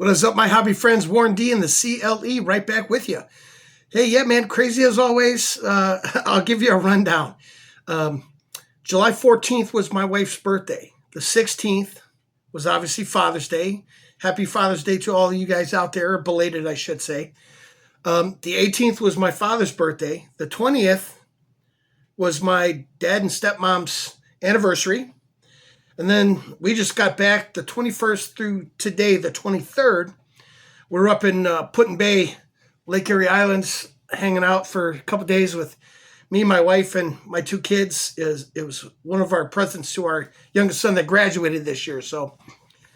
What is up, my hobby friends? Warren D and the CLE right back with you. Hey, yeah, man, crazy as always. I'll give you a rundown. July 14th was my wife's birthday. The 16th was obviously Father's Day. Happy Father's Day to all of you guys out there, belated, I should say. The 18th was my father's birthday. The 20th was my dad and stepmom's anniversary. And then we just got back the 21st through today, the 23rd. We're up in Put-in-Bay, Lake Erie Islands, hanging out for a couple days with me, my wife, and my two kids. It was one of our presents to our youngest son that graduated this year. So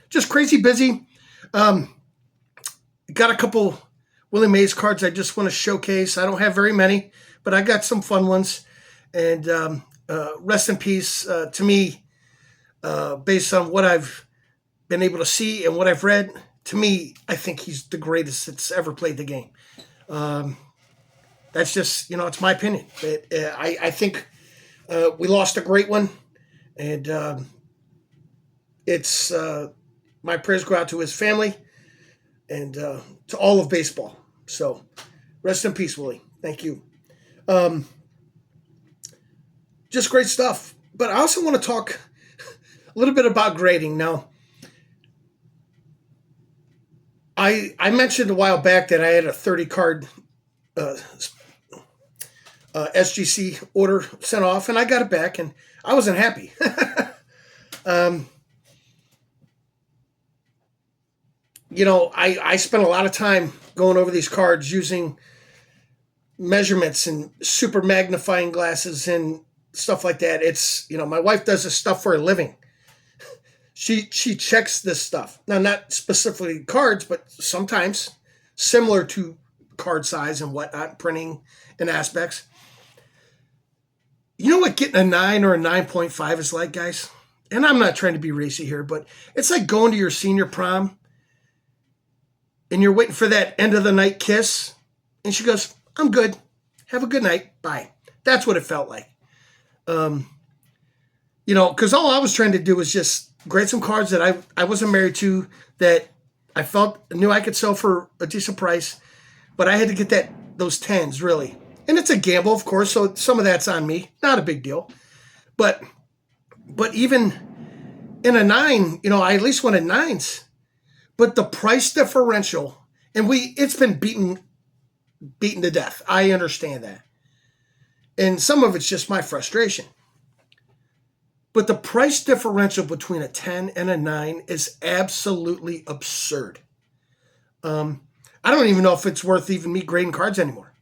just crazy busy. Got a couple Willie Mays cards I just want to showcase. I don't have very many, but I got some fun ones. And rest in peace to me. Based on what I've been able to see and what I've read, to me, I think he's the greatest that's ever played the game. That's just, it's my opinion. But, I think we lost a great one, and it's my prayers go out to his family and to all of baseball. So rest in peace, Willie. Thank you. Just great stuff. But I also want to talk a little bit about grading. Now, I mentioned a while back that I had a 30-card SGC order sent off, and I got it back, and I wasn't happy. I spent a lot of time going over these cards using measurements and super magnifying glasses and stuff like that. It's, my wife does this stuff for a living. She checks this stuff. Now, not specifically cards, but sometimes similar to card size and whatnot, printing and aspects. You know what getting a 9 or a 9.5 is like, guys? And I'm not trying to be racy here, but it's like going to your senior prom and you're waiting for that end of the night kiss. And she goes, "I'm good. Have a good night. Bye." That's what it felt like. Because all I was trying to do was just grade some cards that I wasn't married to, that I knew I could sell for a decent price, but I had to get those 10s, really. And it's a gamble, of course, so some of that's on me. Not a big deal. But even in a 9, I at least wanted 9s. But the price differential, and it's been beaten to death. I understand that. And some of it's just my frustration. But the price differential between a 10 and a 9 is absolutely absurd. I don't even know if it's worth even me grading cards anymore.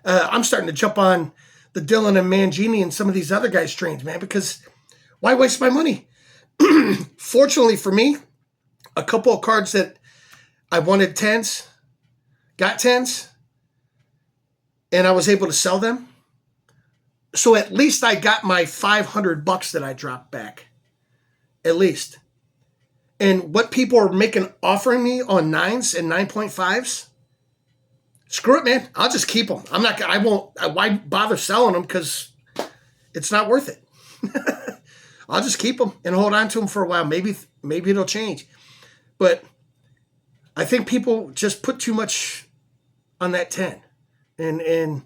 I'm starting to jump on the Dylan and Mangini and some of these other guys' trains, man, because why waste my money? Fortunately for me, a couple of cards that I wanted 10s, got 10s, and I was able to sell them. So at least I got my $500 that I dropped back. At least. And what people are offering me on 9s and 9.5s, screw it, man. I'll just keep them. Why bother selling them? Because it's not worth it. I'll just keep them and hold on to them for a while. Maybe it'll change. But I think people just put too much on that 10. And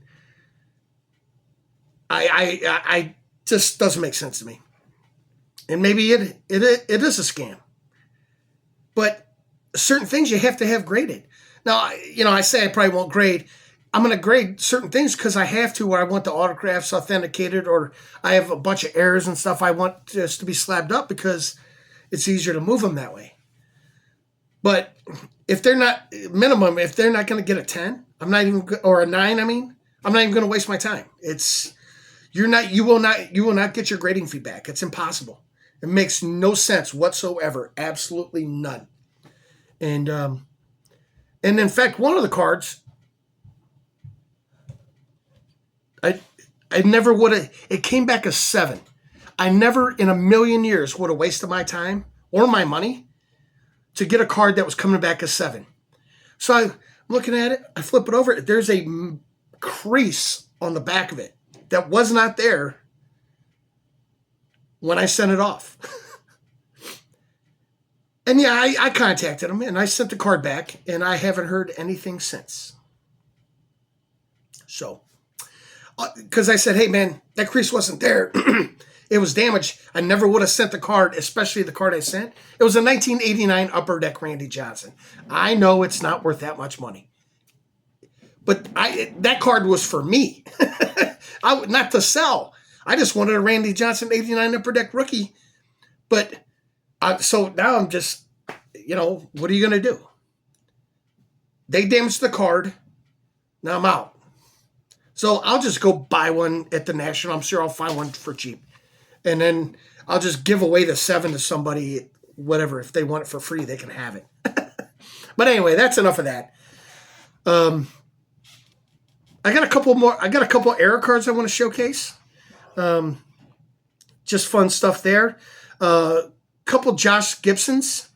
I just doesn't make sense to me. And maybe it is a scam. But certain things you have to have graded. Now, I say I probably won't grade. I'm going to grade certain things because I have to, where I want the autographs authenticated, or I have a bunch of errors and stuff I want just to be slabbed up because it's easier to move them that way. But if they're not if they're not going to get a 10, or a 9, I'm not even going to waste my time. You will not get your grading feedback. It's impossible. It makes no sense whatsoever. Absolutely none. And in fact, one of the cards, I never would have. It came back a 7. I never in a million years would have wasted my time or my money to get a card that was coming back a 7. So I'm looking at it. I flip it over. There's a crease on the back of it that was not there when I sent it off. And yeah, I contacted him and I sent the card back, and I haven't heard anything since. So, because I said, hey man, that crease wasn't there. It was damaged. I never would have sent the card, especially the card I sent. It was a 1989 Upper Deck Randy Johnson. I know it's not worth that much money, but that card was for me. Not to sell. I just wanted a Randy Johnson 89 Upper Deck rookie. But so now I'm just, what are you going to do? They damaged the card. Now I'm out. So I'll just go buy one at the National. I'm sure I'll find one for cheap. And then I'll just give away the 7 to somebody, whatever. If they want it for free, they can have it. But anyway, that's enough of that. I got a couple more. I got a couple error cards I want to showcase. Just fun stuff there. Couple Josh Gibsons.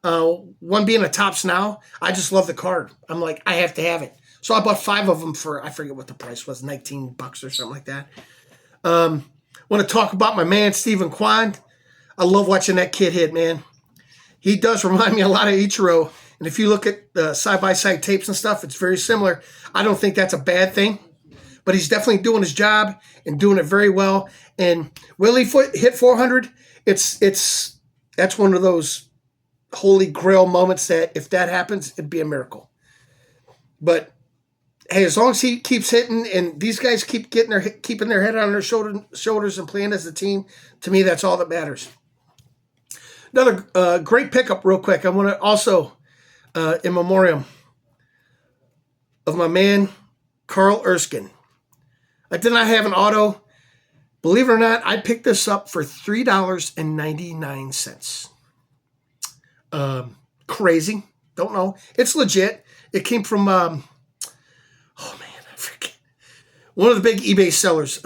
One being a Topps Now. I just love the card. I'm like, I have to have it. So I bought 5 of them for, I forget what the price was, $19 or something like that. Want to talk about my man, Steven Kwan. I love watching that kid hit, man. He does remind me a lot of Ichiro. And if you look at the side-by-side tapes and stuff, it's very similar. I don't think that's a bad thing. But he's definitely doing his job and doing it very well. And Willie hit 400. That's one of those holy grail moments that if that happens, it'd be a miracle. But hey, as long as he keeps hitting and these guys keep keeping their head on their shoulders and playing as a team, to me, that's all that matters. Another great pickup real quick. I want to also, in memoriam of my man, Carl Erskine. I did not have an auto. Believe it or not, I picked this up for $3.99. Crazy. Don't know. It's legit. It came from, I forget. One of the big eBay sellers.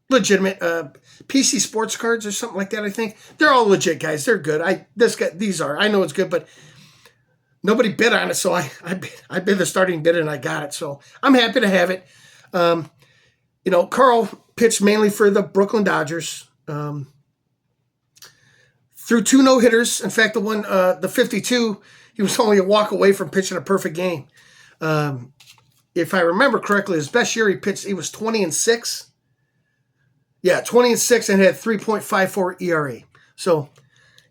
Legitimate. PC Sports Cards or something like that, I think. They're all legit, guys. They're good. These are. I know it's good, but nobody bid on it, so I bid the starting bid and I got it. So I'm happy to have it. Carl pitched mainly for the Brooklyn Dodgers. Threw 2 no-hitters. In fact, the 52, he was only a walk away from pitching a perfect game. If I remember correctly, his best year he was 20-6. Yeah, 20-6 and had 3.54 ERA. So,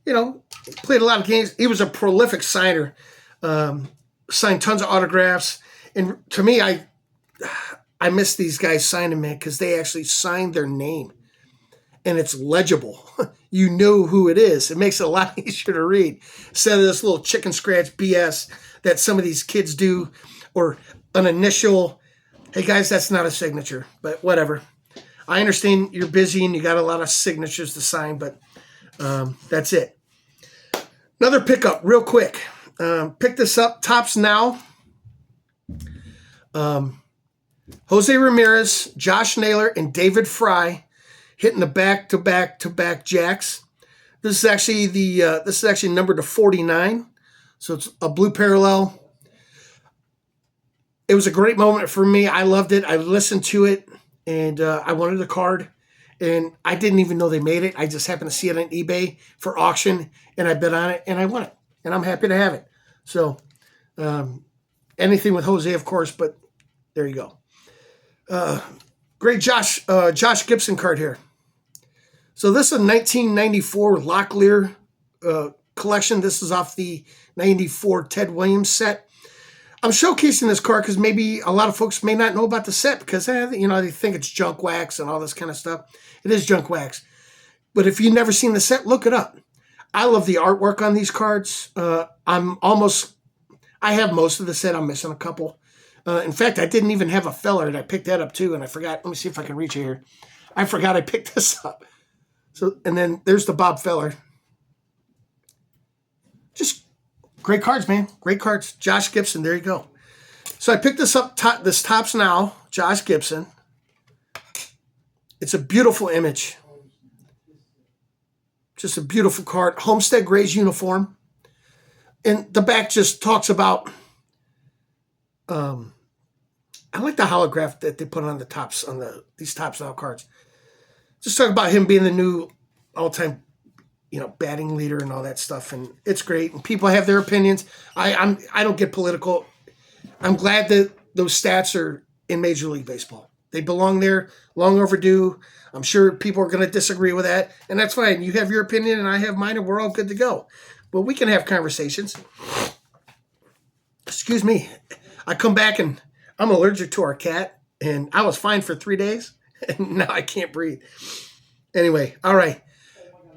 played a lot of games. He was a prolific signer. Signed tons of autographs. And to me, I miss these guys signing, man, because they actually signed their name. And it's legible. You know who it is. It makes it a lot easier to read. Instead of this little chicken scratch BS that some of these kids do, or an initial, hey guys, that's not a signature, but whatever. I understand you're busy and you got a lot of signatures to sign, but that's it. Another pickup real quick. Pick this up, Topps Now. Jose Ramirez, Josh Naylor, and David Fry hitting the back-to-back jacks. This is actually numbered to 49, so it's a blue parallel. It was a great moment for me. I loved it. I listened to it, and I wanted the card, and I didn't even know they made it. I just happened to see it on eBay for auction, and I bid on it, and I won it, and I'm happy to have it. So anything with Jose, of course, but there you go. Great Josh Gibson card here. So this is a 1994 Locklear collection. This is off the 94 Ted Williams set. I'm showcasing this card because maybe a lot of folks may not know about the set because they think it's junk wax and all this kind of stuff. It is junk wax. But if you've never seen the set, look it up. I love the artwork on these cards. I have most of the set. I'm missing a couple. In fact, I didn't even have a feller, and I picked that up too, and I forgot. Let me see if I can reach it here. I forgot I picked this up. So, and then there's the Bob Feller. Just great cards, man. Great cards. Josh Gibson, there you go. So I picked this up, this Topps Now, Josh Gibson. It's a beautiful image. Just a beautiful card. Homestead Grays uniform. And the back just talks about... I like the holograph that they put on the tops on these Topps Now cards. Just talk about him being the new all-time batting leader and all that stuff, and it's great. And people have their opinions. I don't get political. I'm glad that those stats are in Major League Baseball. They belong there, long overdue. I'm sure people are going to disagree with that, and that's fine. You have your opinion, and I have mine, and we're all good to go. But we can have conversations. Excuse me. I come back, and I'm allergic to our cat, and I was fine for 3 days, and now I can't breathe. Anyway, all right.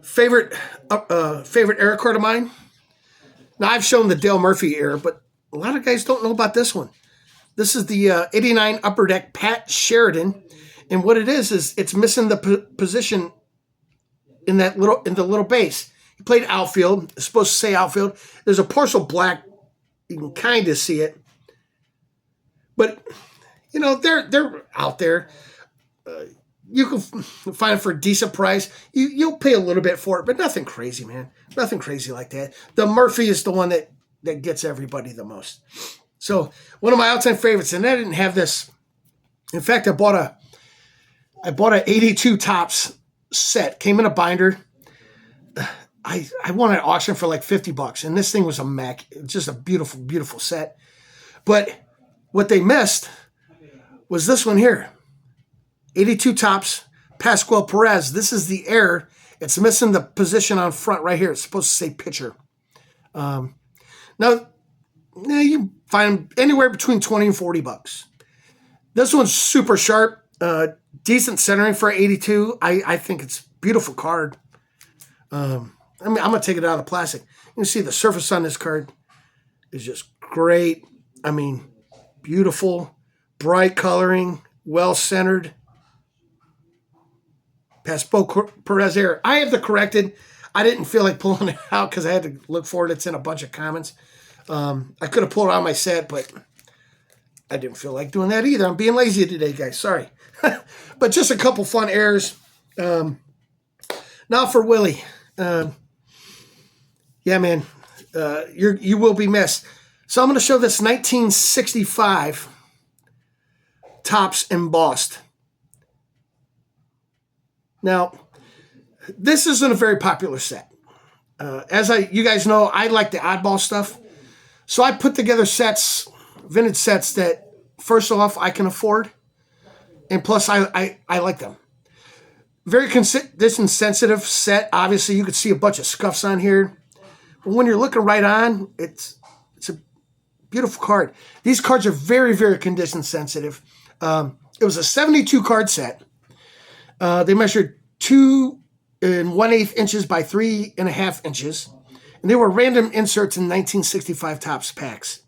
Favorite error card of mine? Now, I've shown the Dale Murphy error, but a lot of guys don't know about this one. This is the 89 Upper Deck Pat Sheridan, and what it is it's missing the position in the little base. He played outfield. It's supposed to say outfield. There's a partial black. You can kind of see it, but they're out there. You can find it for a decent price. You'll pay a little bit for it, but nothing crazy, man. Nothing crazy like that. The Murphy is the one that gets everybody the most. So one of my all-time favorites, and I didn't have this. In fact, I bought a 82 Topps set. Came in a binder. I won at auction for like $50, and this thing was a Mac. Just a beautiful, beautiful set. But what they missed was this one here. 82 Topps, Pascual Perez. This is the error. It's missing the position on front right here. It's supposed to say pitcher. Now, you find them anywhere between $20 and $40. This one's super sharp. Decent centering for 82. I think it's a beautiful card. I'm going to take it out of the plastic. You can see the surface on this card is just great. I mean, beautiful, bright coloring, well-centered. Pascual Perez error. I have the corrected. I didn't feel like pulling it out because I had to look for it. It's in a bunch of comments. I could have pulled it out of my set, but I didn't feel like doing that either. I'm being lazy today, guys. Sorry. But just a couple fun errors. Now for Willie. Yeah, man. You will be missed. So I'm going to show this 1965 Topps embossed. Now, this isn't a very popular set. You guys know, I like the oddball stuff. So I put together sets, vintage sets that, first off, I can afford. And plus, I like them. Very condition sensitive set. Obviously, you could see a bunch of scuffs on here. But when you're looking right on, it's a beautiful card. These cards are very, very condition sensitive. It was a 72 card set. They measured 2 1/8 inches by 3.5 inches. And they were random inserts in 1965 Topps packs.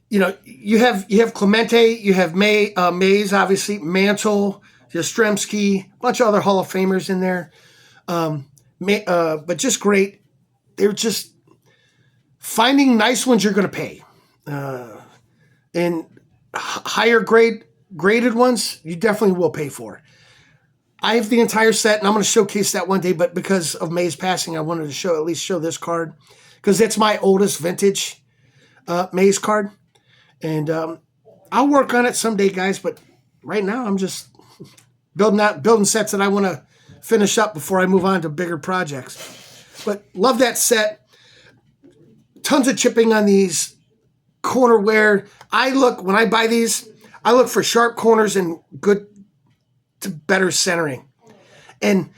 You have Clemente, you have Mays, obviously, Mantle, Yastrzemski, a bunch of other Hall of Famers in there. But just great. They're just finding nice ones you're going to pay. And higher graded ones, you definitely will pay for. I have the entire set, and I'm going to showcase that one day, but because of May's passing, I wanted to at least show this card, because it's my oldest vintage May's card. And I'll work on it someday, guys, but right now I'm just building sets that I want to finish up before I move on to bigger projects. But love that set. Tons of chipping on these. Corner wear. When I buy these, I look for sharp corners and good to better centering. And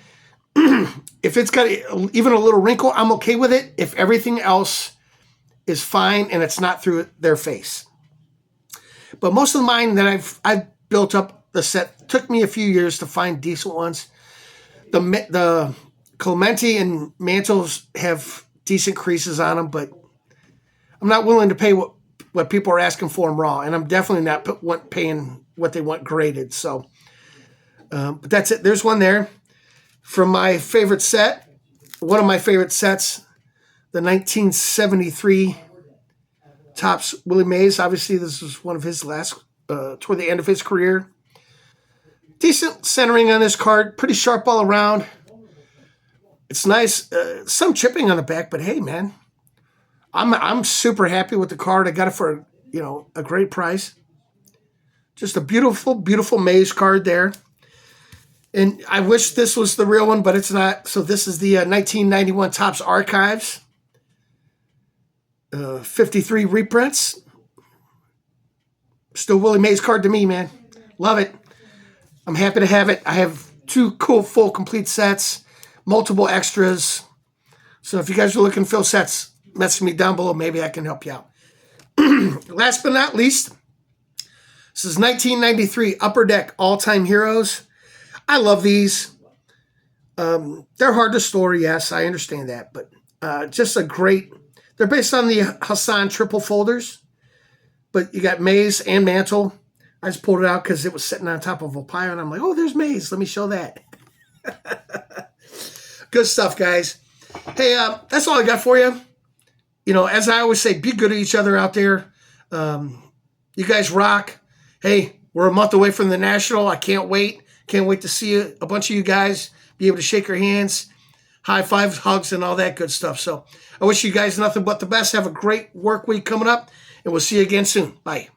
if it's got even a little wrinkle, I'm okay with it if everything else is fine and it's not through their face. But most of mine that I've built up the set took me a few years to find decent ones. The Clemente and Mantles have decent creases on them, but I'm not willing to pay what people are asking for them raw, and I'm definitely not paying what they want graded. So, but that's it. There's one there from my favorite set. One of my favorite sets, the 1973 Topps Willie Mays. Obviously, this was one of his last, toward the end of his career. Decent centering on this card. Pretty sharp all around. It's nice. Some chipping on the back, but hey, man. I'm super happy with the card. I got it for, a great price. Just a beautiful, beautiful Mays card there. And I wish this was the real one, but it's not. So this is the 1991 Topps Archives. 53 reprints. Still Willie Mays card to me, man. Love it. I'm happy to have it. I have 2 cool full complete sets, multiple extras. So if you guys are looking to fill sets, message me down below. Maybe I can help you out. Last but not least, this is 1993 Upper Deck All-Time Heroes. I love these. They're hard to store, yes, I understand that. But just a great... They're based on the Hassan triple folders. But you got Mays and Mantle. I just pulled it out because it was sitting on top of a pile, and I'm like, oh, there's Mays. Let me show that. Good stuff, guys. Hey, that's all I got for you. You know, as I always say, be good to each other out there. You guys rock. Hey, we're a month away from the National. I can't wait. Can't wait to see a bunch of you guys, be able to shake your hands, high fives, hugs, and all that good stuff. So I wish you guys nothing but the best. Have a great work week coming up, and we'll see you again soon. Bye.